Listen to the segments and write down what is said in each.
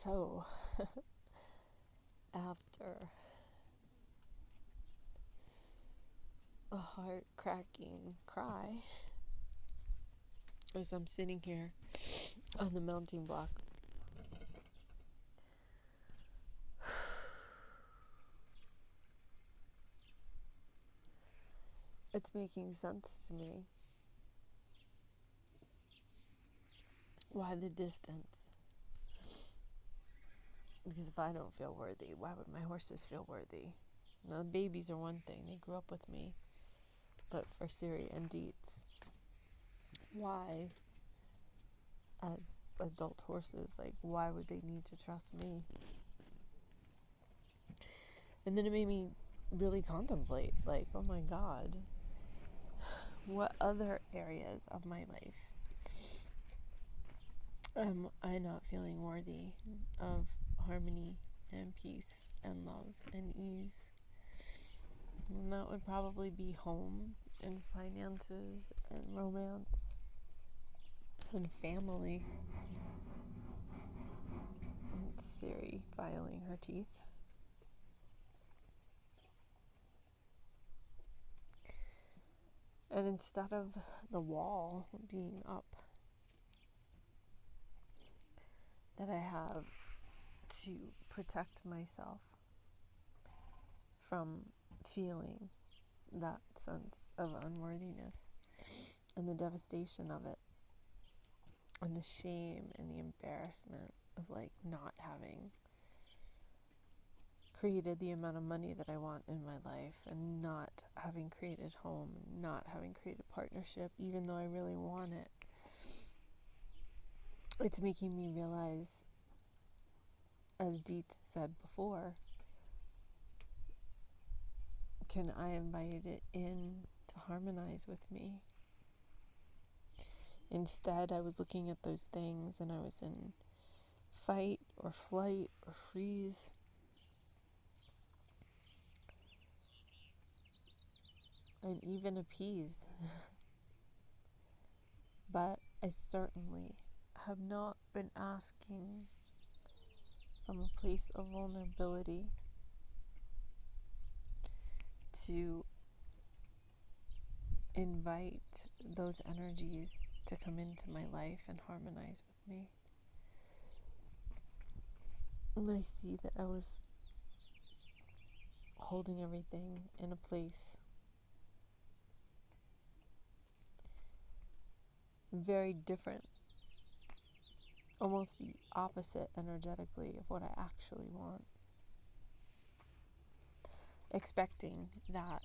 So, after a heart-cracking cry, as I'm sitting here on the mounting block, it's making sense to me why the distance. Because if I don't feel worthy, why would my horses feel worthy? Now, the babies are one thing, they grew up with me. But for Siri and Deets, why, as adult horses, why would they need to trust me? And then it made me really contemplate, oh my God, what other areas of my life am I not feeling worthy of harmony and peace and love and ease? And that would probably be home and finances and romance and family. And Siri filing her teeth. And instead of the wall being up that I have to protect myself from feeling that sense of unworthiness and the devastation of it and the shame and the embarrassment of not having created the amount of money that I want in my life and not having created home and not having created partnership even though I really want it. It's making me realize, as Deets said before, can I invite it in to harmonize with me? Instead, I was looking at those things and I was in fight or flight or freeze. And even appease. But I certainly have not been asking from a place of vulnerability to invite those energies to come into my life and harmonize with me. And I see that I was holding everything in a place very different, almost the opposite energetically of what I actually want. Expecting that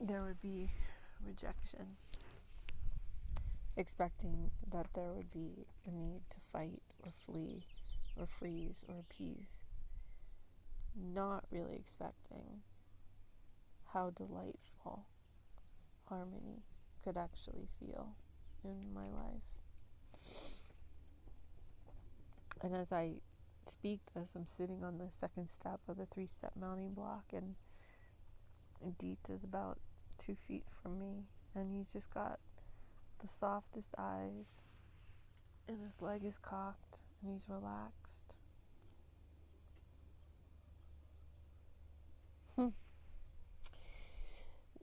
there would be rejection. Expecting that there would be a need to fight or flee or freeze or appease. Not really expecting how delightful harmony could actually feel in my life. And as I speak this, I'm sitting on the second step of the 3-step mounting block, and Deet is about 2 feet from me, and he's just got the softest eyes, and his leg is cocked, and he's relaxed.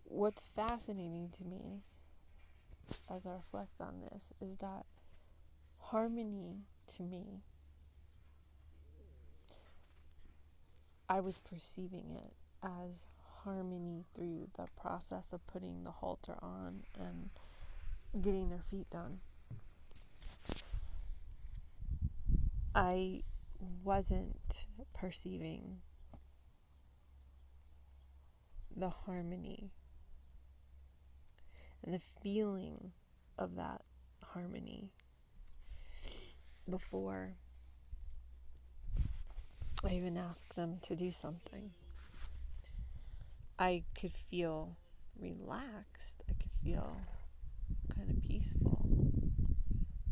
What's fascinating to me as I reflect on this is that harmony, to me, I was perceiving it as harmony through the process of putting the halter on and getting their feet done. I wasn't perceiving the harmony and the feeling of that harmony before I even asked them to do something. I could feel relaxed. I could feel kind of peaceful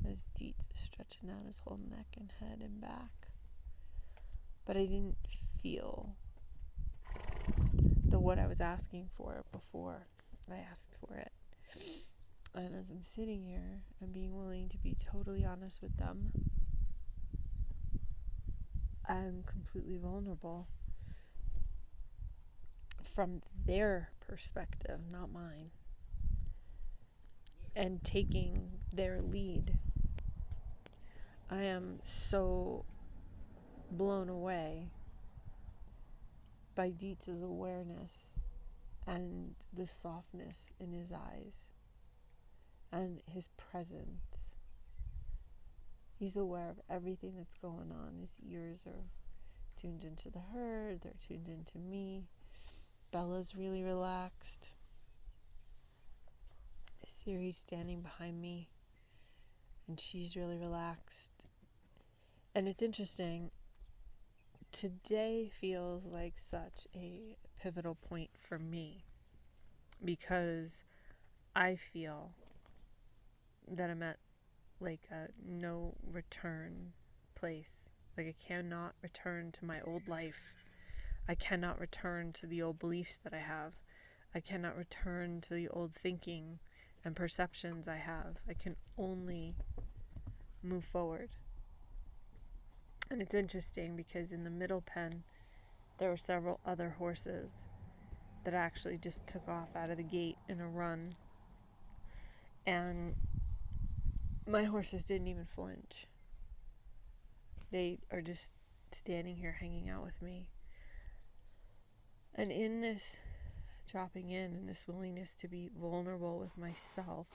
as Deets is stretching out his whole neck and head and back. But I didn't feel what I was asking for before I asked for it. And as I'm sitting here, I'm being willing to be totally honest with them and completely vulnerable from their perspective, not mine, and taking their lead. I am so blown away by Dietz's awareness and the softness in his eyes and his presence. He's aware of everything that's going on. His ears are tuned into the herd, they're tuned into me. Bella's really relaxed. Siri's standing behind me, and she's really relaxed. And it's interesting, today feels like such a pivotal point for me, because I feel that I'm at like a no return place. Like I cannot return to my old life. I cannot return to the old beliefs that I have. I cannot return to the old thinking and perceptions I have. I can only move forward. And it's interesting because in the middle pen, there were several other horses that actually just took off out of the gate in a run. And my horses didn't even flinch. They are just standing here hanging out with me. And in this dropping in and this willingness to be vulnerable with myself,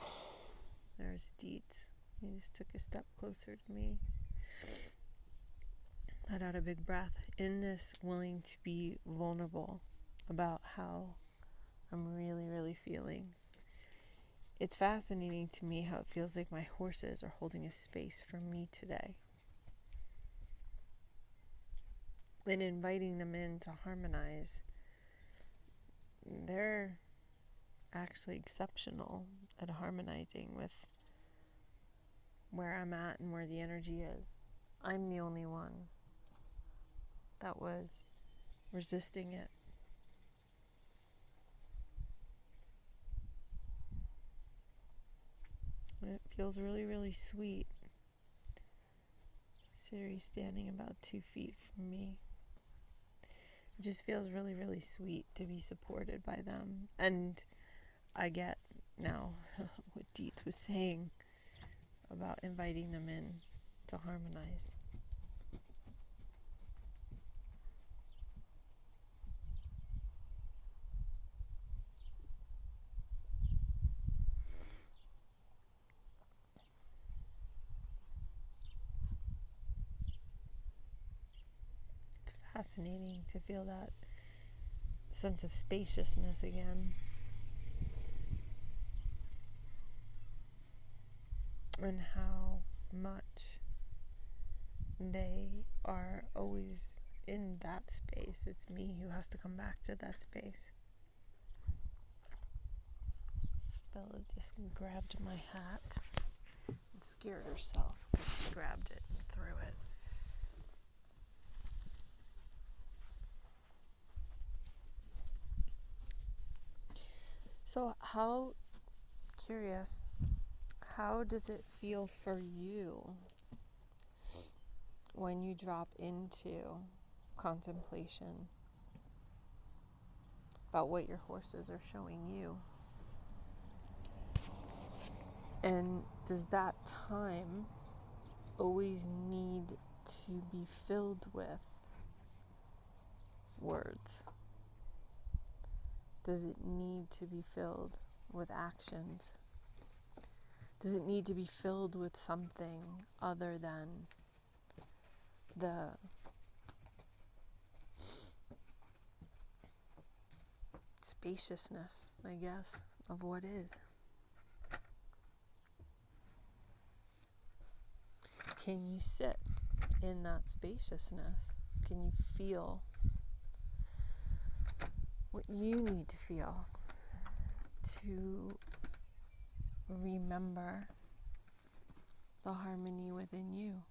there's Dietz. He just took a step closer to me. Let out a big breath. In this willing to be vulnerable about how I'm really, really feeling, it's fascinating to me how it feels like my horses are holding a space for me today. And inviting them in to harmonize. They're actually exceptional at harmonizing with where I'm at and where the energy is. I'm the only one that was resisting it. And it feels really, really sweet. Siri standing about 2 feet from me. It just feels really, really sweet to be supported by them. And I get now what Dietz was saying about inviting them in to harmonize. It's fascinating to feel that sense of spaciousness again. And how much they are always in that space. It's me who has to come back to that space. Bella just grabbed my hat and scared herself because she grabbed it and threw it. So how does it feel for you when you drop into contemplation about what your horses are showing you? And does that time always need to be filled with words? Does it need to be filled with actions? Does it need to be filled with something other than the spaciousness, I guess, of what is? Can you sit in that spaciousness? Can you feel what you need to feel to remember the harmony within you?